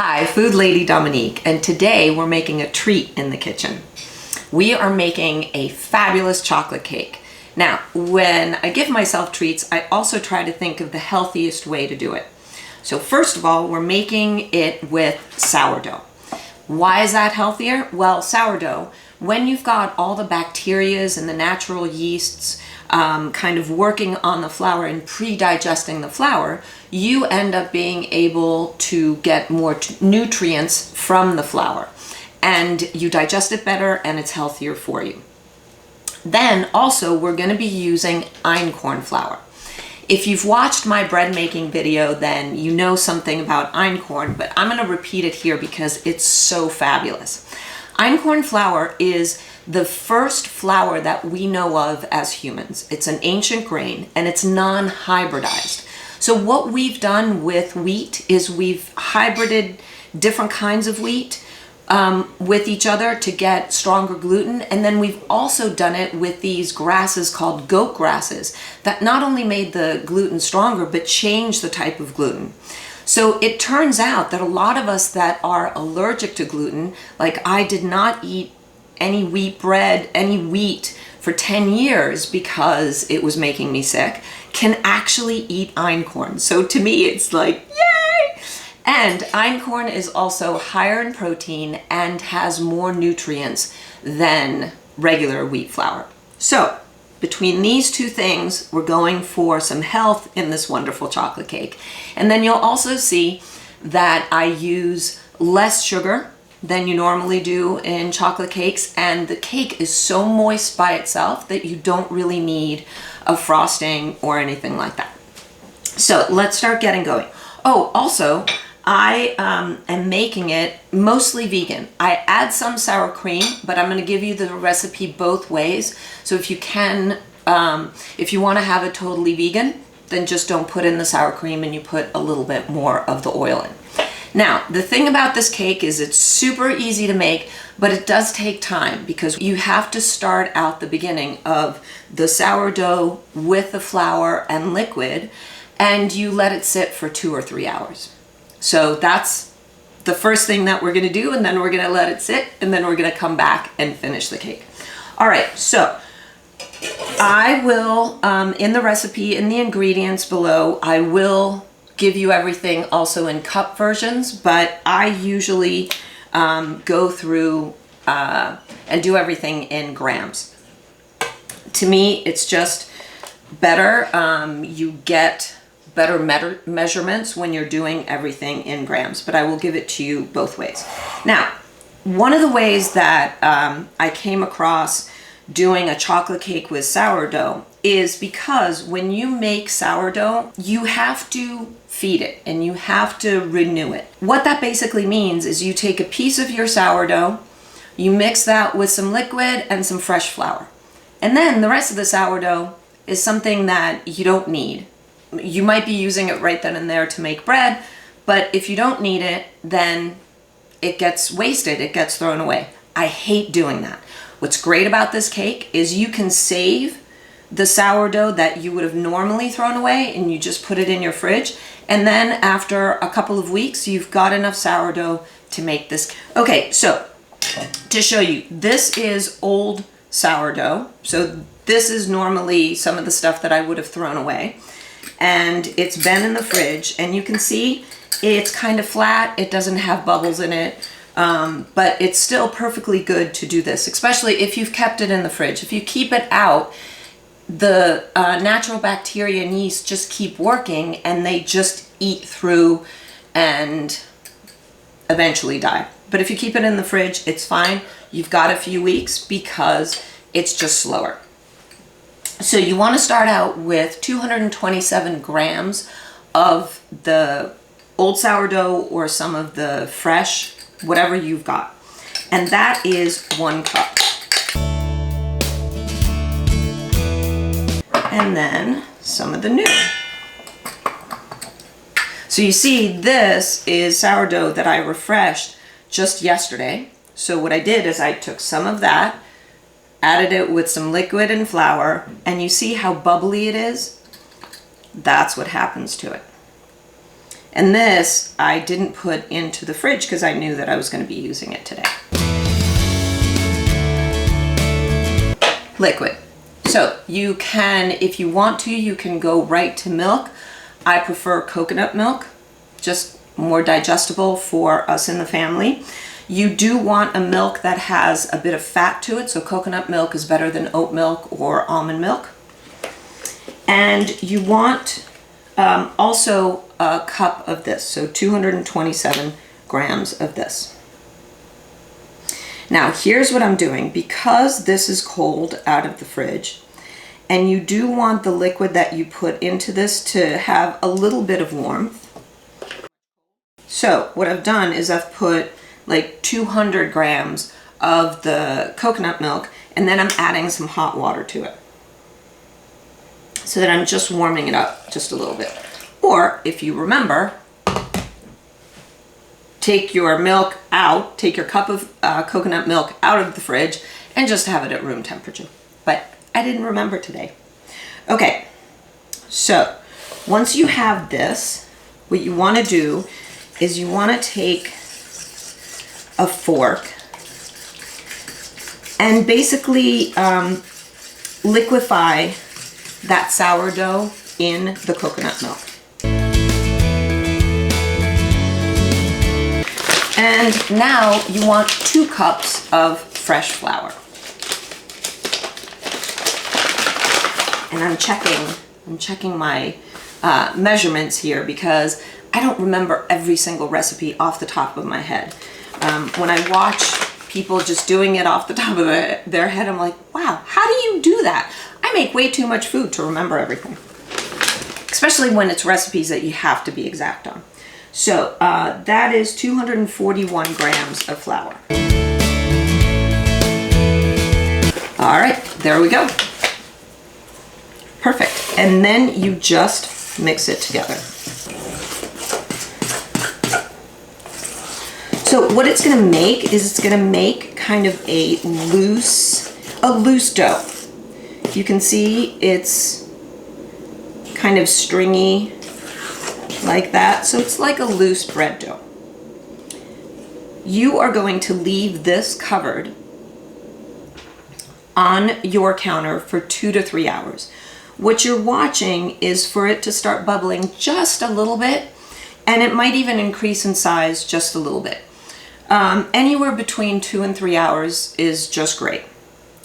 Hi, Food Lady Dominique, and today we're making a treat in the kitchen. We are making a fabulous chocolate cake. Now, when I give myself treats, I also try to think of the healthiest way to do it. So first of all, we're making it with sourdough. Why is that healthier? Well, sourdough, when you've got all the bacterias and the natural yeasts kind of working on the flour and pre-digesting the flour, you end up being able to get more nutrients from the flour, and you digest it better and it's healthier for you. Then also we're going to be using einkorn flour. If you've watched my bread making video, then you know something about einkorn, but I'm going to repeat it here because it's so fabulous. Einkorn flour is the first flour that we know of as humans. It's an ancient grain and it's non-hybridized. So what we've done with wheat is we've hybrided different kinds of wheat with each other to get stronger gluten, and then we've also done it with these grasses called goat grasses that not only made the gluten stronger but changed the type of gluten. So it turns out that a lot of us that are allergic to gluten, like I did not eat any wheat bread, any wheat for 10 years because it was making me sick, can actually eat einkorn. So to me it's like, yay! And einkorn is also higher in protein and has more nutrients than regular wheat flour. So between these two things, we're going for some health in this wonderful chocolate cake. And then you'll also see that I use less sugar than you normally do in chocolate cakes, and the cake is so moist by itself that you don't really need a frosting or anything like that. So let's start getting going. Oh, also, I am making it mostly vegan. I add some sour cream, but I'm going to give you the recipe both ways. So if you can, if you want to have it totally vegan, then just don't put in the sour cream and you put a little bit more of the oil in. Now, the thing about this cake is it's super easy to make, but it does take time because you have to start out the beginning of the sourdough with the flour and liquid, and you let it sit for 2 or 3 hours. So that's the first thing that we're going to do, and then we're going to let it sit, and then we're going to come back and finish the cake. All right, so I will, in the recipe, in the ingredients below, I will give you everything also in cup versions, but I usually go through and do everything in grams. To me, it's just better. You get better measurements when you're doing everything in grams, but I will give it to you both ways. Now, one of the ways that I came across doing a chocolate cake with sourdough is because when you make sourdough, you have to feed it and you have to renew it. What that basically means is you take a piece of your sourdough, you mix that with some liquid and some fresh flour. And then the rest of the sourdough is something that you don't need. You might be using it right then and there to make bread, but if you don't need it, then it gets wasted, it gets thrown away. I hate doing that. What's great about this cake is you can save the sourdough that you would have normally thrown away and you just put it in your fridge. And then after a couple of weeks, you've got enough sourdough to make this. Okay, so to show you, this is old sourdough. So this is normally some of the stuff that I would have thrown away. And it's been in the fridge, and you can see it's kind of flat. It doesn't have bubbles in it. But it's still perfectly good to do this, especially if you've kept it in the fridge. If you keep it out, the natural bacteria and yeast just keep working and they just eat through and eventually die. But if you keep it in the fridge, it's fine. You've got a few weeks because it's just slower. So you want to start out with 227 grams of the old sourdough or some of the fresh, whatever you've got. And that is 1 cup. And then some of the new. So you see, this is sourdough that I refreshed just yesterday. So what I did is I took some of that, added it with some liquid and flour, and you see how bubbly it is? That's what happens to it. And this I didn't put into the fridge because I knew that I was going to be using it today. Liquid. So you can, if you want to, you can go right to milk. I prefer coconut milk, just more digestible for us in the family. You do want a milk that has a bit of fat to it, so coconut milk is better than oat milk or almond milk. And you want also a cup of this, so 227 grams of this. Now here's what I'm doing. Because this is cold out of the fridge, and you do want the liquid that you put into this to have a little bit of warmth. So what I've done is I've put like 200 grams of the coconut milk, and then I'm adding some hot water to it, so that I'm just warming it up just a little bit. Or if you remember, take your milk out, take your cup of coconut milk out of the fridge and just have it at room temperature. But I didn't remember today. Okay, so once you have this, what you want to do is you want to take a fork and basically liquefy that sourdough in the coconut milk. And now you want 2 cups of fresh flour. And I'm checking my measurements here because I don't remember every single recipe off the top of my head. When I watch people just doing it off the top of their head, I'm like, wow, how do you do that? I make way too much food to remember everything, especially when it's recipes that you have to be exact on. So that is 241 grams of flour. All right, there we go. Perfect. And then you just mix it together. So what it's gonna make is it's gonna make kind of a loose dough. You can see it's kind of stringy like that. So it's like a loose bread dough. You are going to leave this covered on your counter for 2 to 3 hours. What you're watching is for it to start bubbling just a little bit, and it might even increase in size just a little bit. Anywhere between 2 and 3 hours is just great.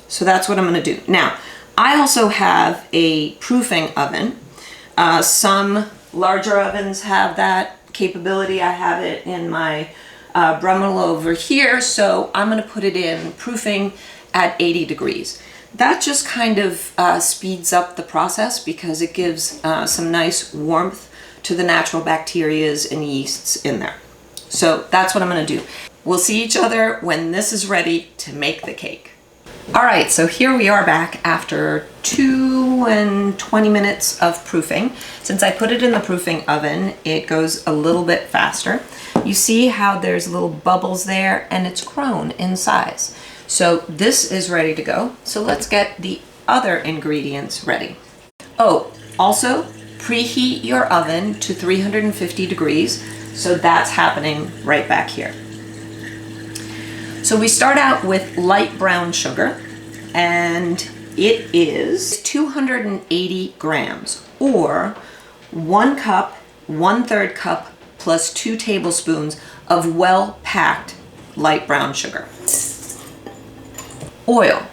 So that's what I'm going to do. Now, I also have a proofing oven. Some larger ovens have that capability. I have it in my Brummel over here, so I'm going to put it in proofing at 80 degrees. That just kind of speeds up the process because it gives some nice warmth to the natural bacterias and yeasts in there. So that's what I'm going to do. We'll see each other when this is ready to make the cake. All right, so here we are back after 2 and 20 minutes of proofing. Since I put it in the proofing oven, it goes a little bit faster. You see how there's little bubbles there, and it's grown in size. So this is ready to go. So let's get the other ingredients ready. Oh, also preheat your oven to 350 degrees. So that's happening right back here. So we start out with light brown sugar, and it is 280 grams, or 1 cup, 1/3 cup, plus 2 tablespoons of well-packed light brown sugar. Oil.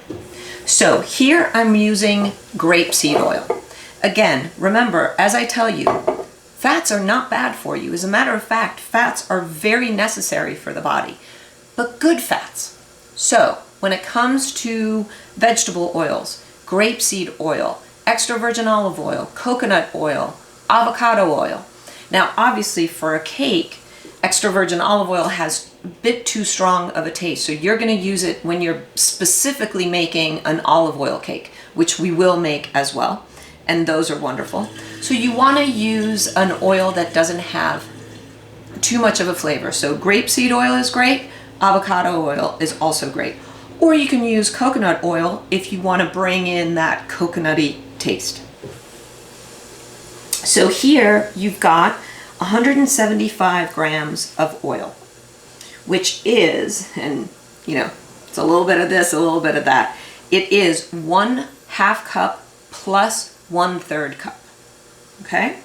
So here I'm using grapeseed oil. Again, remember, as I tell you, fats are not bad for you. As a matter of fact, fats are very necessary for the body, but good fats. So when it comes to vegetable oils, grapeseed oil, extra virgin olive oil, coconut oil, avocado oil. Now, obviously for a cake, extra virgin olive oil has a bit too strong of a taste. So you're going to use it when you're specifically making an olive oil cake, which we will make as well. And those are wonderful. So you want to use an oil that doesn't have too much of a flavor. So grapeseed oil is great. Avocado oil is also great. Or you can use coconut oil if you want to bring in that coconutty taste. So here you've got 175 grams of oil, which is, and you know, it's a little bit of this, a little bit of that. It is 1/2 cup plus 1/3 cup, okay?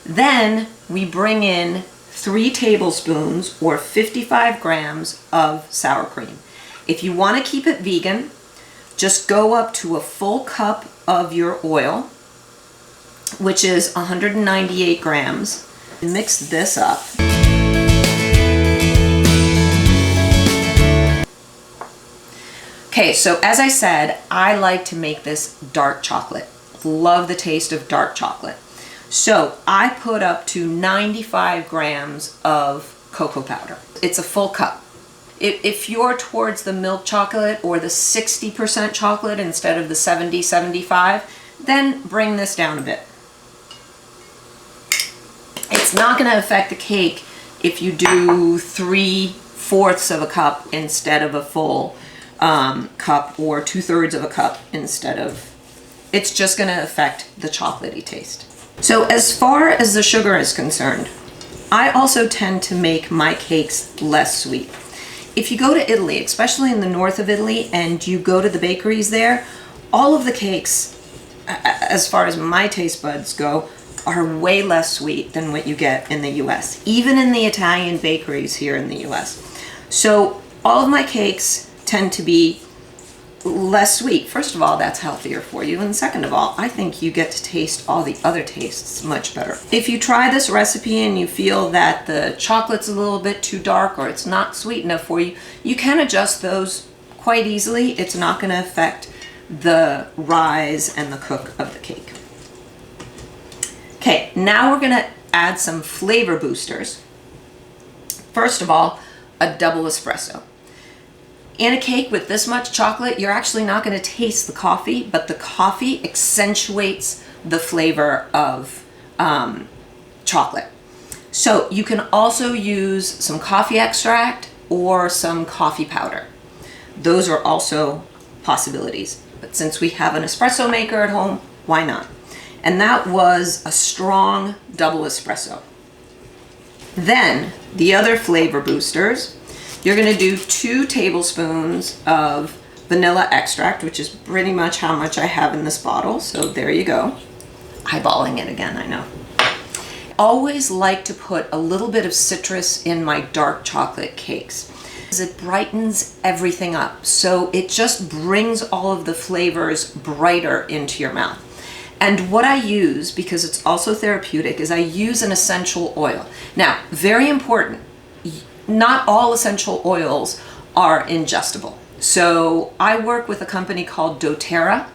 Then we bring in 3 tablespoons or 55 grams of sour cream. If you want to keep it vegan, just go up to a full cup of your oil, which is 198 grams. Mix this up. Okay, so as I said, I like to make this dark chocolate. Love the taste of dark chocolate. So I put up to 95 grams of cocoa powder. It's a full cup. If you're towards the milk chocolate or the 60% chocolate instead of the 70-75, then bring this down a bit. It's not going to affect the cake if you do 3/4 of a cup instead of a full cup, or 2/3 of a cup instead of, it's just going to affect the chocolatey taste. So as far as the sugar is concerned, I also tend to make my cakes less sweet. If you go to Italy, especially in the north of Italy, and you go to the bakeries there, all of the cakes, as far as my taste buds go, are way less sweet than what you get in the US, even in the Italian bakeries here in the US. So all of my cakes tend to be less sweet. First of all, that's healthier for you, and second of all, I think you get to taste all the other tastes much better. If you try this recipe and you feel that the chocolate's a little bit too dark or it's not sweet enough for you, you can adjust those quite easily. It's not going to affect the rise and the cook of the cake. Okay, now we're going to add some flavor boosters. First of all, a double espresso. In a cake with this much chocolate, you're actually not going to taste the coffee, but the coffee accentuates the flavor of chocolate. So you can also use some coffee extract or some coffee powder. Those are also possibilities. But since we have an espresso maker at home, why not? And that was a strong double espresso. Then the other flavor boosters, you're going to do 2 tablespoons of vanilla extract, which is pretty much how much I have in this bottle. So there you go. Eyeballing it again, I know. Always like to put a little bit of citrus in my dark chocolate cakes. It brightens everything up. So it just brings all of the flavors brighter into your mouth. And what I use, because it's also therapeutic, is I use an essential oil. Now, very important, not all essential oils are ingestible. So I work with a company called doTERRA,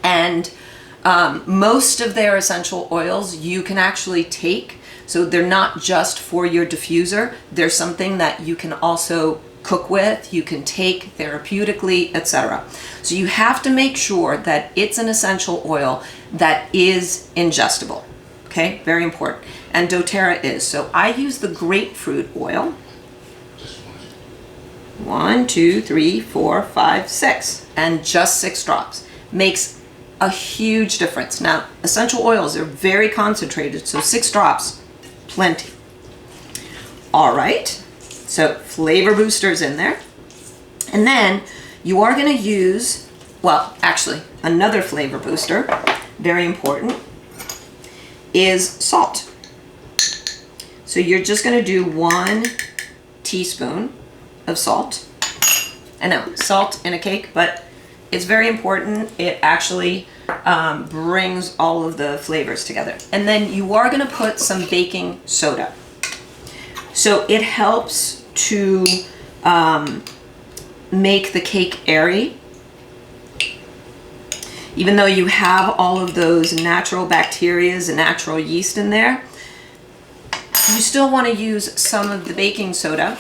and most of their essential oils you can actually take. So they're not just for your diffuser. They're something that you can also cook with, you can take therapeutically, etc. So you have to make sure that it's an essential oil that is ingestible. Okay, very important. And doTERRA is. So I use the grapefruit oil. 1, 2, 3, 4, 5, 6, and just 6 drops. Makes a huge difference. Now, essential oils are very concentrated, so 6 drops, plenty. All right, so flavor boosters in there. And then you are going to use, well, actually, another flavor booster, very important, is salt. So you're just going to do 1 teaspoon of salt. I know, salt in a cake, but it's very important. It actually brings all of the flavors together. And then you are going to put some baking soda. So it helps to make the cake airy. Even though you have all of those natural bacteria and natural yeast in there, you still want to use some of the baking soda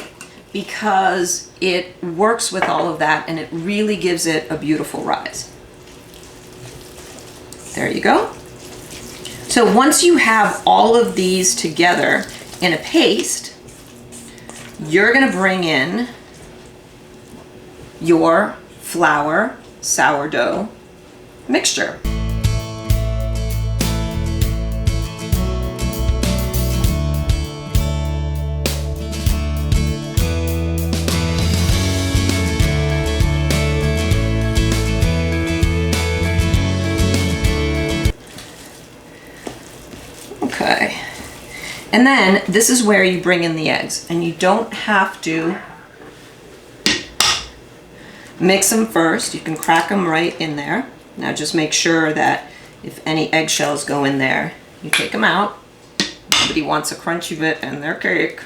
because it works with all of that and it really gives it a beautiful rise. There you go. So once you have all of these together in a paste, you're going to bring in your flour sourdough mixture. And then this is where you bring in the eggs, and you don't have to mix them first. You can crack them right in there. Now just make sure that if any eggshells go in there, you take them out. Nobody wants a crunchy bit in their cake.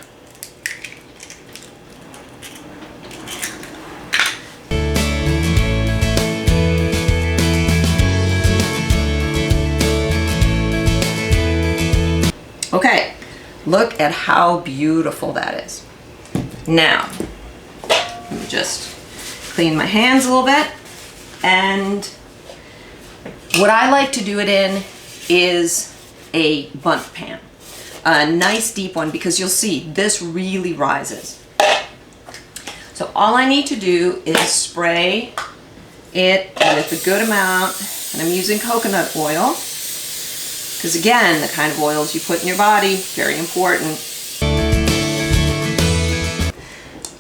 Okay, look at how beautiful that is. Now, let me just clean my hands a little bit. And what I like to do it in is a bundt pan. A nice deep one, because you'll see this really rises. So all I need to do is spray it with a good amount, and I'm using coconut oil, because again, the kind of oils you put in your body, very important.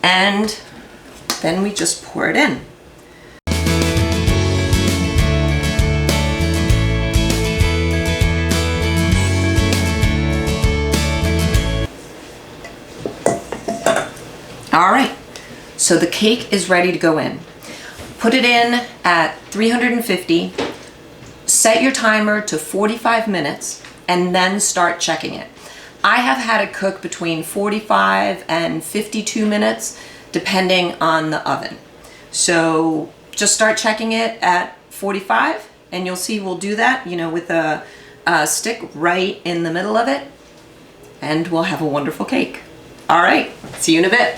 And then we just pour it in. All right, so the cake is ready to go in. Put it in at 350, set your timer to 45 minutes, and then start checking it. I have had it cook between 45 and 52 minutes, depending on the oven. So just start checking it at 45, and you'll see we'll do that, with a stick right in the middle of it, and we'll have a wonderful cake. All right, see you in a bit.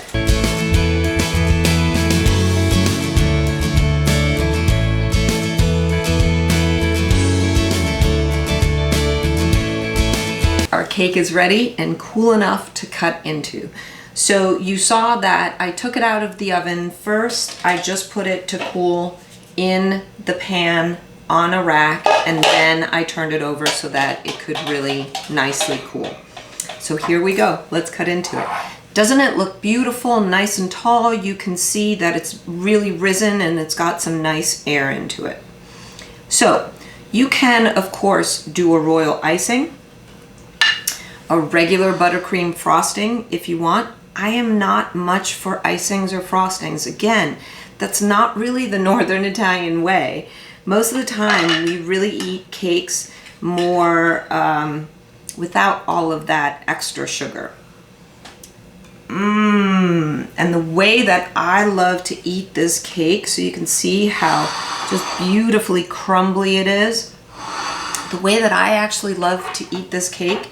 Our cake is ready and cool enough to cut into. So you saw that I took it out of the oven. First, I just put it to cool in the pan on a rack, and then I turned it over so that it could really nicely cool. So here we go, let's cut into it. Doesn't it look beautiful, nice and tall? You can see that it's really risen and it's got some nice air into it. So you can, of course, do a royal icing, a regular buttercream frosting if you want. I am not much for icings or frostings. Again, that's not really the Northern Italian way. Most of the time we really eat cakes more without all of that extra sugar. And the way that I love to eat this cake, so you can see how just beautifully crumbly it is. The way that I actually love to eat this cake,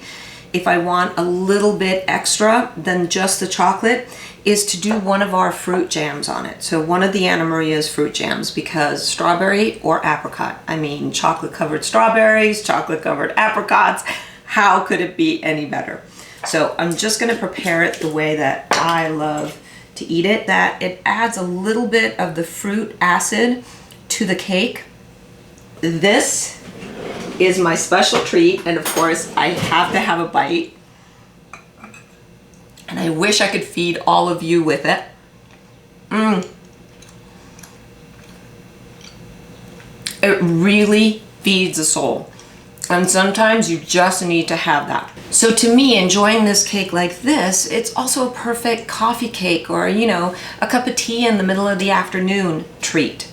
if I want a little bit extra than just the chocolate, is to do one of our fruit jams on it. So one of the Anna Maria's fruit jams, because strawberry or apricot, I mean chocolate covered strawberries, chocolate covered apricots, how could it be any better? So I'm just gonna prepare it the way that I love to eat it, that it adds a little bit of the fruit acid to the cake. This is my special treat, and of course I have to have a bite. And I wish I could feed all of you with it. It really feeds the soul. And sometimes you just need to have that. So to me, enjoying this cake like this, it's also a perfect coffee cake or, a cup of tea in the middle of the afternoon treat.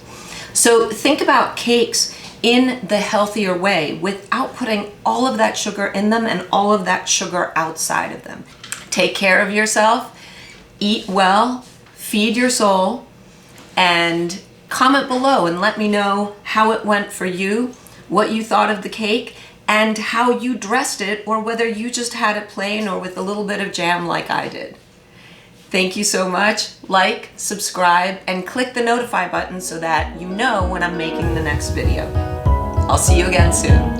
So think about cakes in the healthier way without putting all of that sugar in them and all of that sugar outside of them. Take care of yourself, eat well, feed your soul, and comment below and let me know how it went for you, what you thought of the cake, and how you dressed it, or whether you just had it plain or with a little bit of jam like I did. Thank you so much. Like, subscribe, and click the notify button so that you know when I'm making the next video. I'll see you again soon.